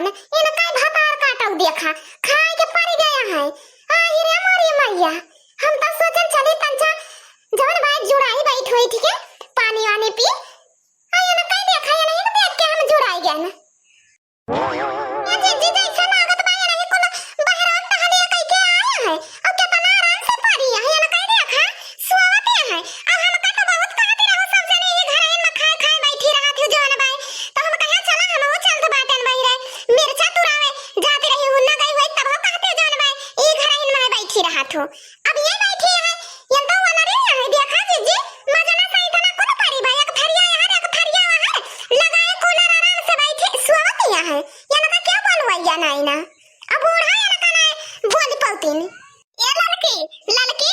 न इन काय भातार काटौ देखा खाए के पड़ गया है। आई रे मोरी मैया, हम तो सोचन चली तंचा जवन भाई जुड़ाई बैठ हुई ठीक है पानी वानी पी। आई न काय देखा या नहीं देख के हम जुड़ाई गए न ये जी जैसा लागत बा या नहीं कोनो बाहर टहलिया कई के आया है और कितना आराम से पड़ी है या न काय देखा सोवत है। अब हम का तो बहुत कहते रहो सब जने ये घर में खाए खाए बैठी रहा थे जवन भाई तो हम कहा चला हम वो चलत बाटन भाई रे मिर्चा तुरावे जाते रही हुन्ना गई हुई तब हो कहते जवन भाई ये घर में बैठी रहा थो। अब ये बैठी है ये तो वाला रे है देखा जी मजा ना सही तना कोनो पड़ी भाई एक थरिया यहाँ एक थरिया वहां लगाए कूलर आराम से बैठे सोवत है या न का क्या बोलवा या नहीं ना अब बूढ़ा या न का ना बोल पौतीन ये लड़की लड़की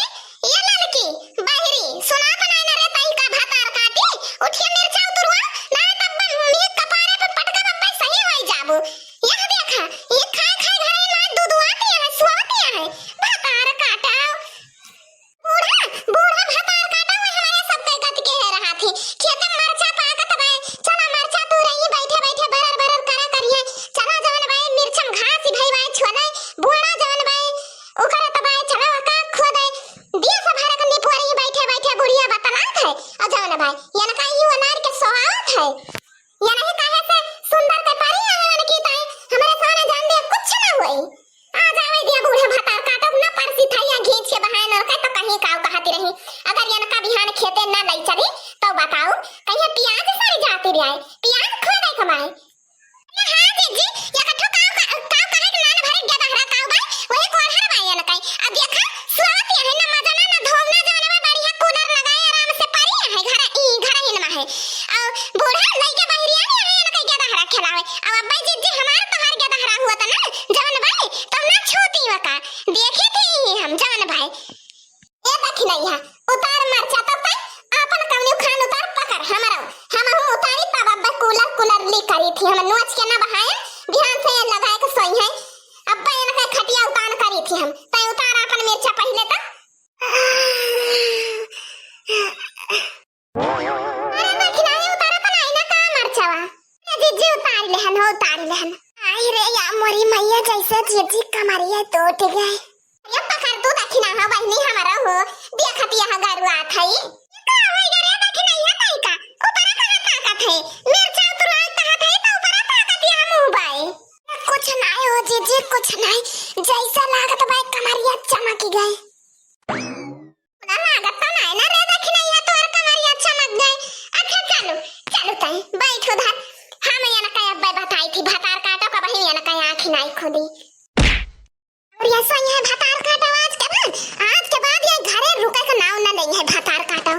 ये लड़की बाहरी सुना बनाई ना रे तई का भातार काटी उठिए मिर्चा उतरवा ना तब मी कपारे पे पटका बब्बे सही होई जाबो। यह देखा ये खाए खाए घरे में दूध आती है स्वाती है भातार काटा बूढ़ा बूढ़ा भातार काटा वो हमारे सब के गत के रहा थी खेत में मरचा पाकत भाई चला मरचा तू रही बैठे बैठे बरर बरर करा करिए चला जवन भाई मिर्चम घास भाई भाई छोले बूढ़ा जवन भाई ओकरा तबाय चला का खोदे दिया सब हरे कन्नी पोरी बैठे बैठे बुढ़िया बतलात है और जवन भाई या न का यू अनार के सोहावत है या नहीं काहे से सुंदर के पारी है की ताई हमारे सोने जान दे कुछ ना होई आ जावे दिया बूढ़े भातार काटब ना परसी थैया घींच के बहाए न का तो कहीं काव कहती रही अगर या न का बिहान खेते ना लई चली तो बताओ कहीं प्याज सारी जाती रही प्याज खोदे कमाए हां जी या कठो काव काहे के मान भरे गदा हरा काव भाई वही कोढ़र भाई या न कहीं अब देखा स्वात है ना मजा ना धोवना जाने में बढ़िया कूलर लगाए आराम से पारी है घर ही में है और बूढ़ा लई के बहरिया है ना कहीं गदा हरा खिलावे अब अब्बा जी हमार तोहार गदा हरा हुआ था ना जवन भाई तुम ना छोटी वका देखे थे हम जवन भाई ए देखी नहीं है उतार मरचा तो पे अपन कवनी खान उतार पकड़ हमारा हम उतारी तब अब्बा कूलर ली करी थी हम नोच के ना बहाए ध्यान से लगाए के सोई है अब्बा ये ना खटिया उतार करी थी हम तय उतार अपन मिर्चा पहले तक अरे देखी नहीं उतार अपन आई ना का मरचावा जीजी उतार लेहन आई रे या मोरी मैया जैसे जीजी कमरिया टूट गए ये पकड़ तू देखी ना हा बहनी हमारा हो देखती यहां गरुआ थई का होई रे देखी नहीं है तई का ऊपर कहां ताकत है मिर्चा उतराई कहां थे तो ऊपर ताकत है मुंह बाई कुछ नहीं हो जीजी कुछ नहीं जैसा लागत भाई कमरिया चमक गई ना लागत तो नहीं ना रे देखी नहीं है तोर कमरिया चमक गई। अच्छा चलो चलो तई बैठ उधर हम या ना कई अब्बा बताई थी भातार काटो का बहिन या ना कई आंख नहीं खुदी और ये सही है भातार काटो आज के बाद ये घरे रुके का नाव ना नहीं है भातार काटो।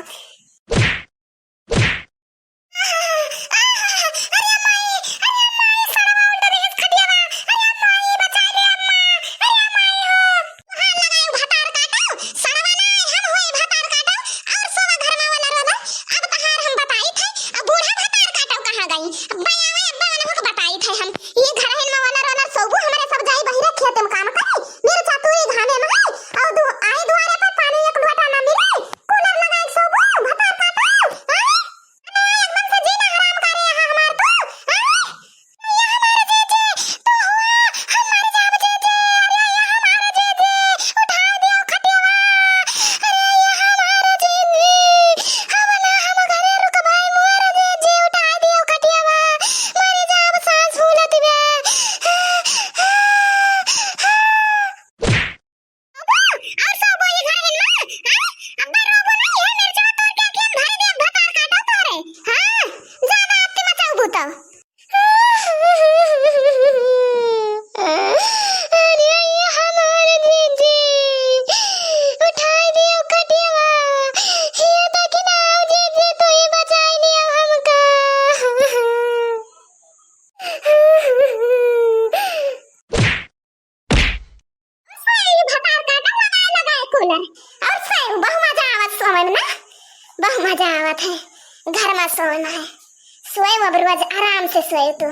बहुत मजा आवत है घर में सोना है सोए अब रोज आराम से सोए तो